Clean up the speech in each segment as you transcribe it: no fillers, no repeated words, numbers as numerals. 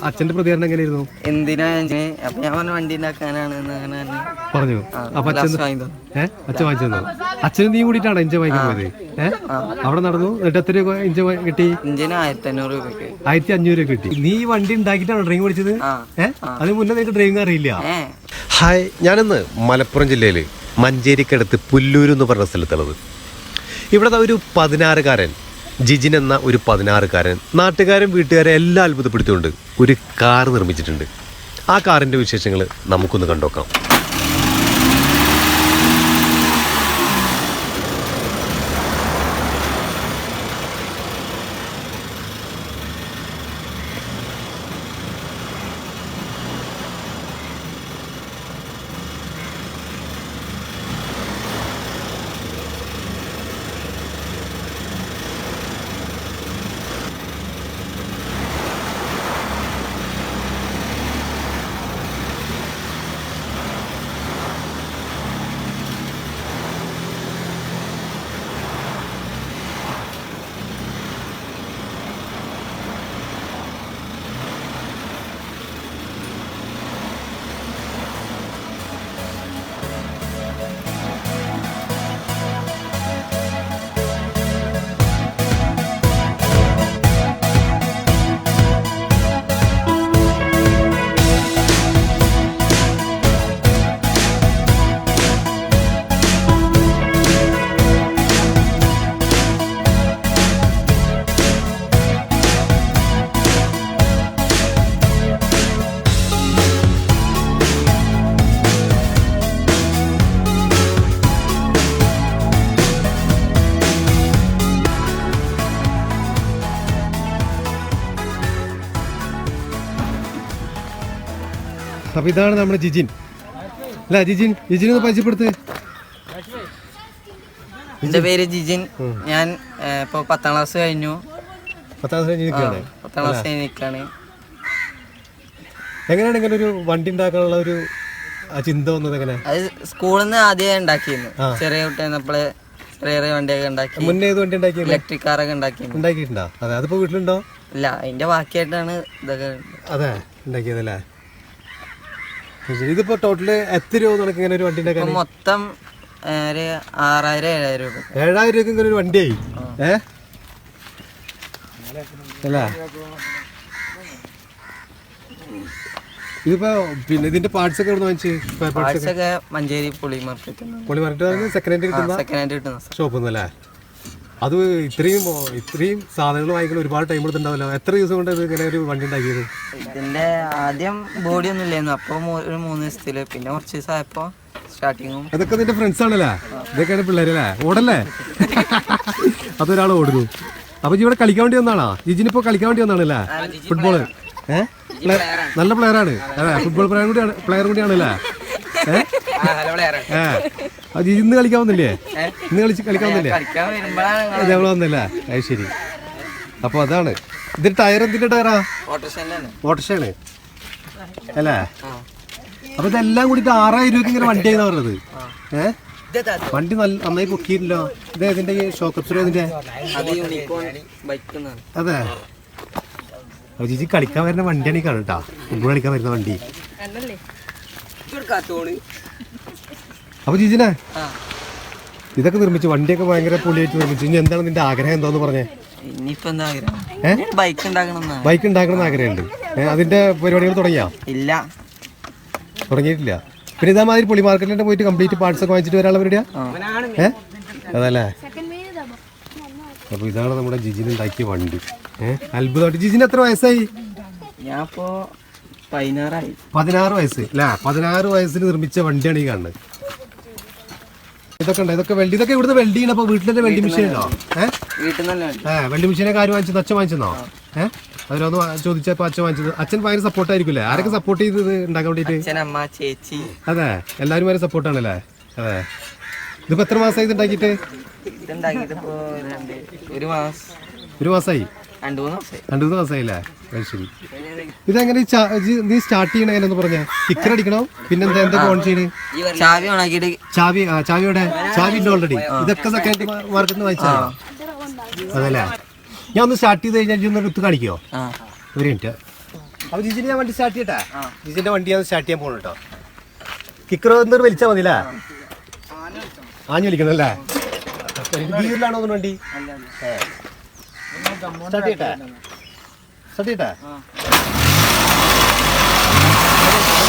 അച്ഛന്റെ പ്രതികരണം എങ്ങനെയായിരുന്നു? എന്തിനാ അപ്പൊ ഞാൻ പറഞ്ഞ വണ്ടി ഉണ്ടാക്കാനാണ് പറഞ്ഞു. അപ്പൊ അച്ഛൻ അച്ഛൻ വാങ്ങിച്ചു തന്നു. അച്ഛനും നീ കൂടിയിട്ടാണ് ഇഞ്ച വാങ്ങിക്കാൻ പോയത്? അവിടെ നടന്നു. എന്നിട്ട് എത്ര രൂപ ഇഞ്ച കിട്ടി? ഇഞ്ചിന് 1500 രൂപ. 1500 രൂപ കിട്ടി. നീ ഈ വണ്ടി ഉണ്ടാക്കിയിട്ടാണ് ഡ്രൈവിംഗ് പഠിച്ചത്? അതിന് മുന്നേ നിനക്ക് ഡ്രൈവിംഗ് അറിയില്ല? ഹായ്, ഞാനിന്ന് മലപ്പുറം ജില്ലയിൽ മഞ്ചേരിക്കടുത്ത് പുല്ലൂർ എന്ന് പറഞ്ഞ സ്ഥലത്തുള്ളത്. ഇവിടെ ഒരു 16കാരൻ ജിജിൻ എന്ന ഒരു 16കാരൻ നാട്ടുകാരും വീട്ടുകാരെ എല്ലാം അത്ഭുതപ്പെടുത്തിക്കൊണ്ട് ഒരു കാർ നിർമ്മിച്ചിട്ടുണ്ട്. ആ കാറിൻ്റെ വിശേഷങ്ങൾ നമുക്കൊന്ന് കണ്ടുനോക്കാം. അപ്പൊ ഇതാണ് നമ്മുടെ ജിജിൻ. അല്ല ജിജിനൊന്ന് പരിചയപ്പെടുത്ത്. എന്റെ പേര് ജിജിൻ. ഞാൻ ഇപ്പൊ 10ാം ക്ലാസ് കഴിഞ്ഞു. 10ാം ക്ലാസ് കഴിഞ്ഞിരിക്കാണ്. എങ്ങനെയാണ് ഇങ്ങനെ ഒരു വണ്ടി ഉണ്ടാക്കാനുള്ള ഒരു ചിന്ത വന്നത്? എങ്ങനെ? അത് സ്കൂളിൽ നിന്ന് ആദ്യം ഉണ്ടാക്കിയിരുന്നു. ചെറിയ കുട്ടിയെന്നപ്പോളെ ചെറിയ വണ്ടിയൊക്കെ ഉണ്ടാക്കി. മുന്നേ ഏത് വണ്ടി ഉണ്ടാക്കി? ഇലക്ട്രിക് കാറൊക്കെ ഉണ്ടാക്കിയിട്ടുണ്ടോ? അതെ. അതിപ്പോ വീട്ടിലുണ്ടോ? ഇല്ല, അതിന്റെ ബാക്കിയായിട്ടാണ് ഇതൊക്കെ. അതെ, ഉണ്ടാക്കിയതല്ലേ. ഇതിപ്പോ ടോട്ടല് എത്ര രൂപ നിനക്ക് ഇങ്ങനെ ഒരു വണ്ടി ഉണ്ടാക്കാൻ? മൊത്തം 6000-7000 രൂപ. 7000 രൂപ ഇങ്ങനെ ഒരു വണ്ടിയായി. അല്ല, ഇതിപ്പോ പിന്നെ ഇതിന്റെ പാർട്സ് ഒക്കെ വാങ്ങിച്ച് മഞ്ചേരി പൊളി മാർക്കറ്റ് സെക്കൻഡ് ഹാൻഡ് കിട്ടുന്ന ഷോപ്പ് അല്ലേ? അത് ഇത്രയും സാധനങ്ങൾ വാങ്ങിക്കുന്ന ഒരുപാട് ടൈം എടുത്തിട്ടുണ്ടാവല്ലോ. എത്ര ദിവസം കൊണ്ട് ഇങ്ങനെ ഒരു വണ്ടി ഉണ്ടാക്കിയത്? ഇതിന്റെ ആദ്യം ബോഡി ഒന്നും ഇല്ലായിരുന്നു. അപ്പൊ ഒരു 3 ദിവസത്തില്, പിന്നെ കുറച്ച് ദിവസം ആയപ്പോ സ്റ്റാർട്ടിങ്ങും. അതൊക്കെ നിന്റെ ഫ്രണ്ട്സ് ആണല്ലേ? ഇതൊക്കെയാണ് പിള്ളേരല്ലേ? ഓടല്ലേ? അതൊരാൾ ഓടുന്നു. അപ്പൊ ഇവിടെ കളിക്കാൻ വേണ്ടി വന്നാണോ? ജിജിനിപ്പോ കളിക്കാൻ വേണ്ടി വന്നാണല്ലേ? ഫുട്ബോള് നല്ല പ്ലെയറാണ്. അതെ, ഫുട്ബോൾ പ്ലെയർ കൂടിയാണല്ലേ? ഇന്ന് കളിക്കാവുന്നില്ലേ? കളിക്കാവുന്നില്ലേ? ഞങ്ങൾ വന്നില്ലേ? അത് ശരി. അപ്പൊ അതാണ്. ഇതിന്റെ ടയർ എന്തിന്റെ ടയറാ? ഓട്ടോറിക്ഷയാണ് അല്ലേ? അപ്പൊ ഇതെല്ലാം കൂടിയിട്ട് 6000 രൂപയ്ക്ക് ഇങ്ങനെ വണ്ടി ആയിരുന്നു പറഞ്ഞത്. വണ്ടി നന്നായി പൊക്കിയില്ലോ. ഇത് ഇതിന്റെ ഷോക്കപ്സ് ഇതിന്റെ. അതെ. അപ്പൊ ചേച്ചി കളിക്കാൻ വരുന്ന വണ്ടിയാണ് ഈ കാണും കേട്ടോ. ഫുട്ബോൾ കളിക്കാൻ വരുന്ന വണ്ടി. അപ്പൊ ജിജിനെ, ഇതൊക്കെ നിർമ്മിച്ചു, വണ്ടിയൊക്കെ ഭയങ്കര പൊളിയായിട്ട് നിർമ്മിച്ചു. ഇനി എന്താണ് നിന്റെ ആഗ്രഹം? എന്താന്ന് പറഞ്ഞേ? ബൈക്ക് ഉണ്ടാക്കണം എന്ന് ആഗ്രഹമുണ്ട്. അതിന്റെ പരിപാടികൾ തുടങ്ങിയാ? ഇല്ല, തുടങ്ങിയിട്ടില്ല. പിന്നെ ഇതേമാതിരി പൊളി മാർക്കറ്റിൽ പോയിട്ട് കംപ്ലീറ്റ് പാർട്സ് ഒക്കെ വാങ്ങിച്ചിട്ട് വരാനുള്ള പരിപാടിയാ? അതല്ലേ? അപ്പൊ ഇതാണ് നമ്മുടെ ജിജിന് ഉണ്ടാക്കിയ വണ്ടി. അത്ഭുതമായിട്ട്. ജിജിന് എത്ര വയസ്സായി? ഞാനിപ്പോ 16 വയസ്സ് അല്ലേ? 16 വയസ്സിന് നിർമ്മിച്ച വണ്ടിയാണ് ഈ കാണുന്നത്. ഇതൊക്കെ ഉണ്ട്. ഇതൊക്കെ ഇവിടുന്ന് വെൽഡ് ചെയ്യണം. അപ്പൊ വീട്ടിലെ വെൽഡിംഗ് മെഷീൻ ഉണ്ടോ? വെൽഡിംഗ് മെഷീനൊക്കെ ആര് വാങ്ങിച്ചത്? അച്ഛൻ വാങ്ങിച്ചെന്നോ? അതിലൊന്ന് ചോദിച്ചപ്പോ അച്ഛൻ വാങ്ങിച്ചത്. അച്ഛൻ ഭയങ്കര സപ്പോർട്ട് ആയിരിക്കും അല്ലേ? ആരൊക്കെ സപ്പോർട്ട് ചെയ്ത് ഉണ്ടാക്കാൻ വേണ്ടിട്ട്? അതെ, എല്ലാവരും ഭയങ്കര സപ്പോർട്ടാണല്ലേ? അതെ. ഇതിപ്പോ എത്ര മാസമായി ഇത് ഉണ്ടാക്കിയിട്ട്? ഒരു മാസമായി. 2-3 മാസമായില്ലേ? ശരി. ഇതെങ്ങനെ നീ സ്റ്റാർട്ട് ചെയ്യണ എങ്ങനെയെന്ന് പറഞ്ഞ? കിക്കർ അടിക്കണോ? പിന്നെന്താ എന്തൊക്കെ ഓൺ ചെയ്യണേ? ചാവിയോടെ ചാവി ഉണ്ട് ഓൾറെഡി. ഇതൊക്കെ സെക്കൻഡ് മാർക്കറ്റിൽ നിന്ന് വാങ്ങിച്ചാ? അതല്ലേ? ഞാൻ ഒന്ന് സ്റ്റാർട്ട് ചെയ്ത് കഴിഞ്ഞാൽ ഒന്ന് എടുത്ത് കാണിക്കോ? ഒരു മിനിറ്റ്. അപ്പൊ ജിജിന്റെ ഞാൻ വണ്ടി സ്റ്റാർട്ട് ചെയ്യട്ടെ. ജിജിന്റെ വണ്ടി ഞാൻ സ്റ്റാർട്ട് ചെയ്യാൻ പോകണം കേട്ടോ. കിക്കർ എന്നിട്ട് വലിച്ചാൽ മതിയല്ലേ? ആഞ്ഞു വലിക്കണല്ലേ? ഗീറിലാണോ ഒന്ന് വണ്ടി? സ്റ്റാർട്ട് ചെയ്യട്ടെ. സ്റ്റാർട്ട് ചെയ്യട്ടെ.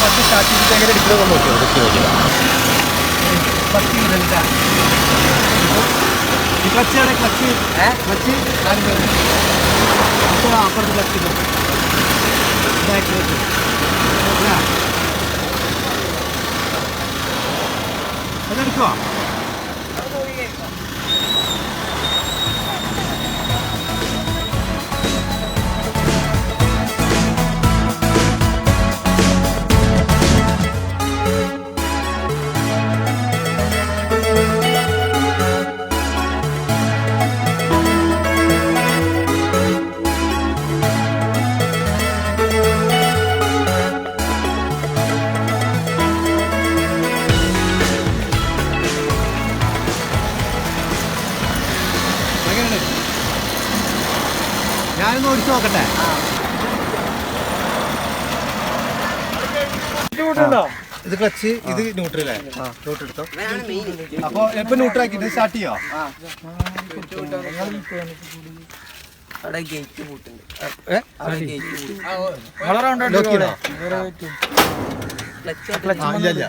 വണ്ടി സ്റ്റാർട്ട് ചെയ്തിട്ട് എങ്ങനെ എടുക്കണമെന്ന് നോക്കിയോ? ക്ലച്ചാണ് ക്ലച്ച് ക്ലച്ച് അപ്പുറത്ത് ക്ലച്ച് അതെടുക്കോ? ഞാനൊന്ന് ഓടിച്ചു നോക്കട്ടെ. ഇത് ക്ലച്ച്, ഇത് ന്യൂട്രലേ? ന്യൂട്രൽ എടുത്തോ. അപ്പൊ എപ്പൊ ന്യൂട്രൽ ആക്കിട്ട് സ്റ്റാർട്ട് ചെയ്യോ? ഇല്ല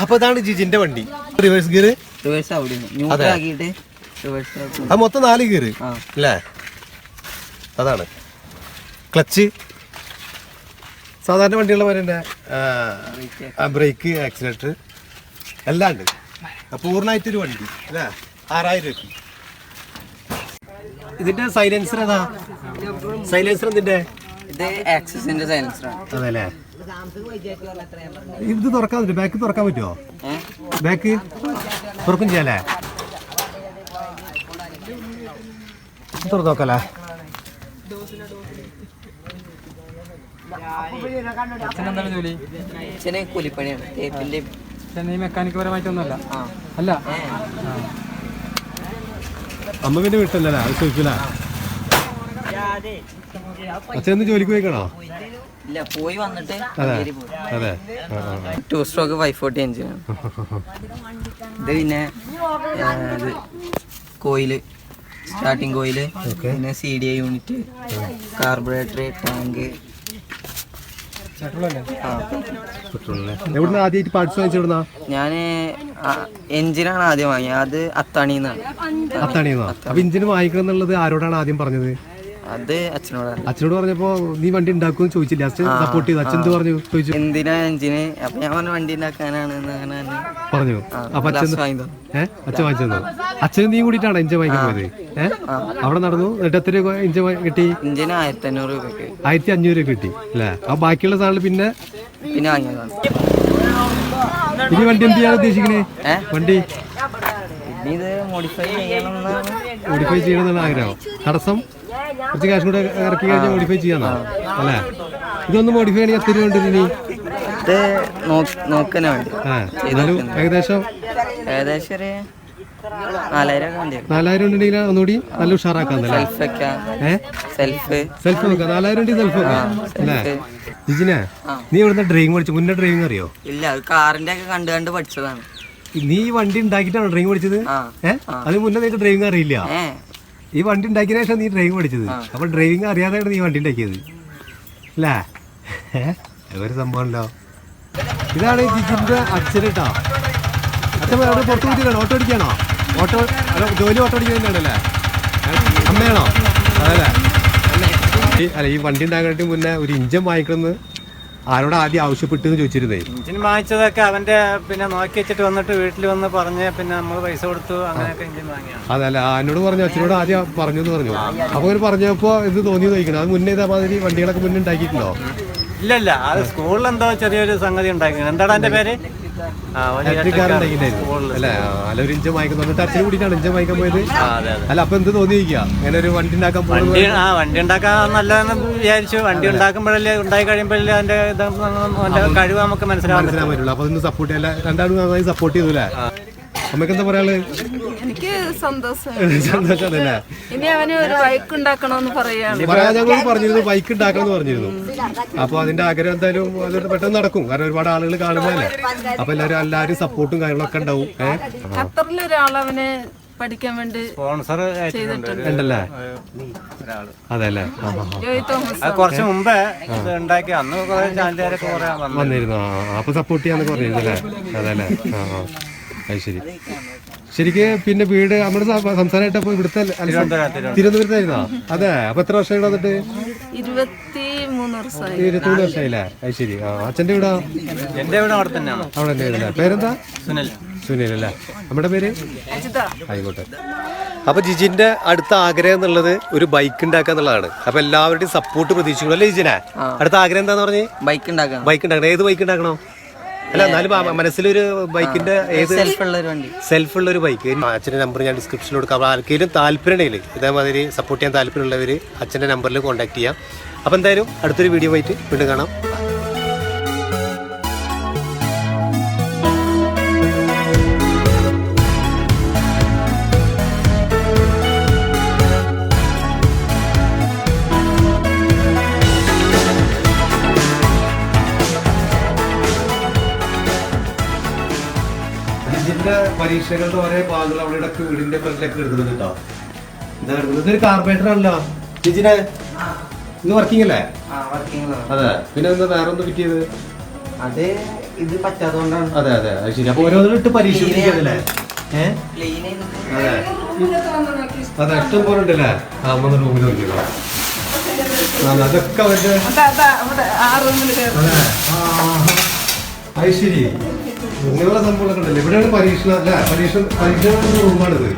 അപ്പൊ ഇതാണ് ജിജിന്റെ വണ്ടി. റിവേഴ്സ് ഗിയർ, അത് മൊത്തം 4 ഗിയർ അല്ലേ? അതാണ് ക്ലച്ച്. സാധാരണ വണ്ടികളുടെ പോലെ തന്നെ ബ്രേക്ക്, ആക്സിലേറ്റർ എല്ലാം ഉണ്ട്. പൂർണ്ണമായിട്ടൊരു വണ്ടി അല്ലേ? 6000 രൂപ. ഇതിന്റെ സൈലൻസർ ഏതാ? സൈലൻസർ എന്തിന്റെ? ഇത് ആക്സിസിന്റെ സൈലൻസറാണ്. അതെല്ലേ? ഇത് തുറക്കാൻ പറ്റും? ബാക്ക് തുറക്കാൻ പറ്റുമോ? ബാക്ക് തുറക്കും ചെയ്യാലേ? തുറന്നു നോക്കല്ലേ? അച്ഛനെ കൂലിപ്പണിയാണ്. തേപ്പിന്റെ മെക്കാനിക് പരമായിട്ടൊന്നുമല്ല. അല്ല, അമ്മ പിന്നെ വിട്ടല്ലേ? അത് ചോദിക്കൂല. അച്ഛൻ ജോലിക്ക് പോയിക്കണോ? ഇല്ല, പോയി വന്നിട്ട്. അതെ, 2 സ്ട്രോക്ക് 540 എഞ്ചിനാണ്. ഇത് പിന്നെ കോയില്, സ്റ്റാർട്ടിങ് കോയില്, പിന്നെ CDI യൂണിറ്റ്, കാർബറേറ്റർ, ടാങ്ക്. എവിടുന്ന ആദ്യമായിട്ട് പാർട്സ് വാങ്ങിച്ചെവിടുന്ന? ഞാന് എഞ്ചിനാണ് ആദ്യം വാങ്ങിയത്. അത് അത്താണിന്നാണ്. അത്താണിന്നോ? അപ്പൊ എഞ്ചിന് വാങ്ങിക്കണം എന്നുള്ളത് ആരോടാണ് ആദ്യം പറഞ്ഞത്? അത് അച്ഛനോടാണ്. അച്ഛനോട് പറഞ്ഞപ്പോ നീ വണ്ടി ഉണ്ടാക്കുമെന്ന് ചോദിച്ചില്ല? അച്ഛൻ സപ്പോർട്ട് ചെയ്തു. അച്ഛൻ എന്ത് പറഞ്ഞു? ചോദിച്ചു എന്തിനാ എഞ്ചിന്? അപ്പൊ ഞാൻ പറഞ്ഞു വണ്ടി ഉണ്ടാക്കാനാണ് പറഞ്ഞു. അപ്പൊ അച്ഛൻ അച്ഛൻ വാങ്ങിച്ചു തന്നു. അച്ഛനും നീ കൂടിയിട്ടാണ് എഞ്ചിൻ വാങ്ങിക്കാൻ പോയത്? അവിടെ നടന്നു. എന്നിട്ട് എത്ര രൂപ എഞ്ചിൻ കിട്ടി? എഞ്ചിന് 1500 രൂപയ്ക്ക്. 1500 രൂപ കിട്ടി അല്ലേ? ആ ബാക്കിയുള്ള സാധനം പിന്നെ വാങ്ങിയതാണ്. ഇനി വണ്ടി എന്ത് ചെയ്യാൻ ഉദ്ദേശിക്കണേ? വണ്ടി ഇത് മോഡിഫൈ ചെയ്യണമെന്നാണ്. മോഡിഫൈ ചെയ്യണമെന്നാണ് ആഗ്രഹം. തടസ്സം കുറച്ച് കാശ് കൂടെ ഇറക്കി കഴിഞ്ഞാൽ മോഡിഫൈ ചെയ്യാന്നോ അല്ലേ? ഇതൊന്ന് മോഡിഫൈ ചെയ്യണമെങ്കിൽ എത്ര രൂപ ഉണ്ട് ഇനി? ഇത് നോക്കാനാ വേണ്ടി. ഏകദേശം ഒരു 4000 ഉണ്ടെങ്കിൽ ഒന്നുകൂടി നല്ല ഉഷാറാക്കാന്നല്ലേ? സെൽഫ് നോക്കാം. 4000 ഉണ്ടെങ്കിൽ സെൽഫ് നോക്കാം അല്ലേ? ജിജിനെ, നീ ഇവിടുന്ന് ഡ്രൈവിംഗ് പഠിച്ചു? മുന്നേ ഡ്രൈവിംഗ് അറിയോ? ഇല്ല, കാറിന്റെ ഒക്കെ കണ്ട് പഠിച്ചതാണ്. നീ വണ്ടി ഉണ്ടാക്കിയിട്ടാണോ ഡ്രൈവിംഗ് പഠിച്ചത്? അത് മുന്നേ നിനക്ക് ഡ്രൈവിംഗ് അറിയില്ല? ഈ വണ്ടി ഉണ്ടാക്കിയ ശേഷം നീ ഡ്രൈവിംഗ് പഠിച്ചത്. അപ്പൊ ഡ്രൈവിംഗ് അറിയാതെയാണ് നീ വണ്ടി ഉണ്ടാക്കിയത് അല്ലേ? ഒരു സംഭവമല്ലോ. ഇതാണ് ജിജിന്റെ അച്ഛൻ കേട്ടോ. അച്ഛൻ അവിടെ പുറത്തു പോയിട്ടാണോ? ഓട്ടോ അടിക്കാണോ? ജോലി ഓട്ടോ അടിക്കുന്നതന്നെയാണല്ലേ? അമ്മയാണോ? അതല്ലേ? അല്ല, ഈ വണ്ടി ഉണ്ടാക്കാനായിട്ട് മുന്നേ ഒരു ഇഞ്ചൻ വാങ്ങിക്കണമെന്ന് ആരോട് ആദ്യം ആവശ്യപ്പെട്ടു ചോദിച്ചിരുന്നേ? എഞ്ചിൻ വാങ്ങിച്ചതൊക്കെ അവന്റെ പിന്നെ നോക്കി വെച്ചിട്ട് വന്നിട്ട് വീട്ടിൽ വന്ന് പറഞ്ഞ് പിന്നെ നമ്മൾ പൈസ കൊടുത്തു, അങ്ങനെയൊക്കെ എഞ്ചിൻ വാങ്ങിയാണ്. അതല്ല, എന്നോട് പറഞ്ഞു, അച്ഛനോട് ആദ്യം പറഞ്ഞു എന്ന് പറഞ്ഞു. അപ്പൊ അവർ പറഞ്ഞപ്പോ ഇത് തോന്നി നോക്കണം. അത് മുന്നേ ഇതേമാതിരി വണ്ടികളൊക്കെ മുന്നേ ഉണ്ടാക്കിയിട്ടുണ്ടോ? ഇല്ല, അത് സ്കൂളിൽ എന്തോ ചെറിയൊരു സംഗതി ഉണ്ടാക്കി. എന്താടാ എന്റെ പേര്? അല്ലെ? അല്ല, ഒരു ഇഞ്ചം വാങ്ങിക്കുന്നു ടച്ചിന് കൂടിയിട്ടാണ് ഇഞ്ചം വാങ്ങിക്കാൻ പോയത്. അല്ല, അപ്പൊ എന്ത് തോന്നിയിരിക്കുക ഇങ്ങനെ ഒരു വണ്ടി ഉണ്ടാക്കാൻ പോകുന്നത്? വണ്ടി ഉണ്ടാക്കാൻ നല്ലതെന്ന് വിചാരിച്ചു. വണ്ടി ഉണ്ടാക്കുമ്പോഴല്ലേ, ഉണ്ടായി കഴിയുമ്പോഴല്ലേ അതിന്റെ കഴിവ് നമുക്ക് മനസ്സിലാക്കാൻ പറ്റുള്ളൂ. അപ്പൊ ഒന്ന് സപ്പോർട്ട് ചെയ്യാൻ രണ്ടാളും നന്നായി സപ്പോർട്ട് ചെയ്തല്ലേ? അമ്മക്ക് എന്താ പറയാനുള്ളത്? എനിക്ക് സന്തോഷമല്ലേ? ഇനി അവന് ഒരു ബൈക്ക് ഉണ്ടാക്കണമെന്ന് ഞങ്ങൾ പറഞ്ഞിരുന്നു, ബൈക്ക് ഉണ്ടാക്കണം എന്ന് പറഞ്ഞിരുന്നു. അപ്പൊ അതിന്റെ ആഗ്രഹം എന്തായാലും അത് പെട്ടെന്ന് നടക്കും. കാരണം ഒരുപാട് ആളുകൾ കാണുമ്പോഴല്ലേ. അപ്പൊ എല്ലാവരും സപ്പോർട്ടും കാര്യങ്ങളൊക്കെ ഉണ്ടാവും. ഖത്തറിലൊരാൾ അവന് പഠിക്കാൻ വേണ്ടി സ്പോൺസർ ഉണ്ടല്ലേ? അതെല്ലേ? കുറച്ച് മുമ്പേ ഉണ്ടാക്കി അന്ന് കുറെ ചാനലുകാരൊക്കെ വന്നിരുന്നു. അപ്പൊ സപ്പോർട്ട് ചെയ്യാന്ന് പറഞ്ഞിരുന്നല്ലേ? അതെല്ലേ? അത് ശരി. ശരിക്ക് പിന്നെ വീട് നമ്മുടെ സംസ്ഥാനമായിട്ടപ്പോ ഇവിടുത്തെ തിരുവനന്തപുരത്തായിരുന്നോ? അതെ. അപ്പൊ എത്ര വർഷം വന്നിട്ട്? 23 വർഷമായില്ലേ? അത് ശരി. അച്ഛന്റെ വീടാ? എന്റെ വീട് അവിടെ തന്നെയാണ്. അവിടെ തന്നെ. പേരെന്താ? സുനിൽ അല്ലേ? നമ്മുടെ പേര്? ആയിക്കോട്ടെ. അപ്പൊ ജിജിന്റെ അടുത്ത ആഗ്രഹം എന്നുള്ളത് ഒരു ബൈക്ക് ഉണ്ടാക്കുക എന്നുള്ളതാണ്. അപ്പൊ എല്ലാവരുടെയും സപ്പോർട്ട് പ്രതീക്ഷിക്കണം അല്ലേ ജിജിനെ? അടുത്ത ആഗ്രഹം എന്താന്ന് പറഞ്ഞ്? ബൈക്ക് ഉണ്ടാക്കണം. ഏത് ബൈക്ക് ഉണ്ടാക്കണോ? അല്ല, എന്നാലും മനസ്സിലൊരു ബൈക്കിന്റെ ഏത് സെൽഫുള്ള ഒരു ബൈക്ക്. അച്ഛന്റെ നമ്പർ ഞാൻ ഡിസ്ക്രിപ്ഷനിൽ കൊടുക്കാം. ആർക്കെങ്കിലും താല്പര്യമുണ്ടെങ്കിൽ ഇതേമാതിരി സപ്പോർട്ട് ചെയ്യാൻ താല്പര്യമുള്ളവർ അച്ഛന്റെ നമ്പറിൽ കോൺടാക്ട് ചെയ്യാം. അപ്പൊ എന്തായാലും അടുത്തൊരു വീഡിയോ ആയിട്ട് വീണ്ടും കാണാം. ഇതിന്റെ പരീക്ഷകളുടെ ഓരോ ഭാഗങ്ങൾ അവിടെ ഇടയ്ക്ക് വീടിന്റെ ഫ്രണ്ടിലൊക്കെ എടുക്കുന്നുണ്ട് കേട്ടോ. ഇതാ എടുക്കുന്നത്. ഇതൊരു കാർബറേറ്റർ ആണല്ലോ ജിജിനെ? ഇന്ന് വർക്കിംഗ് അല്ലേ? അതെ. പിന്നെ എന്താ വേറെ ഒന്ന് കിട്ടിയത്? അത് ഇത് പറ്റാത്തതുകൊണ്ടാണ്. അതെ അതെ, അത് ശരി. അപ്പൊ ഓരോന്നിനും ഇട്ട് പരീക്ഷിച്ചില്ലേ? അതെ അതെ, ഇഷ്ടം പോലെ ഉണ്ടല്ലേ? അമ്മ റൂമിൽ നോക്കിയോ? അതൊക്കെ അവരുടെ. അത് ശരി. ഇങ്ങനെയുള്ള സംഭവങ്ങളൊക്കെ ഉണ്ടല്ലേ? ഇവിടെയാണ് പരീക്ഷണ റൂമാണിത്.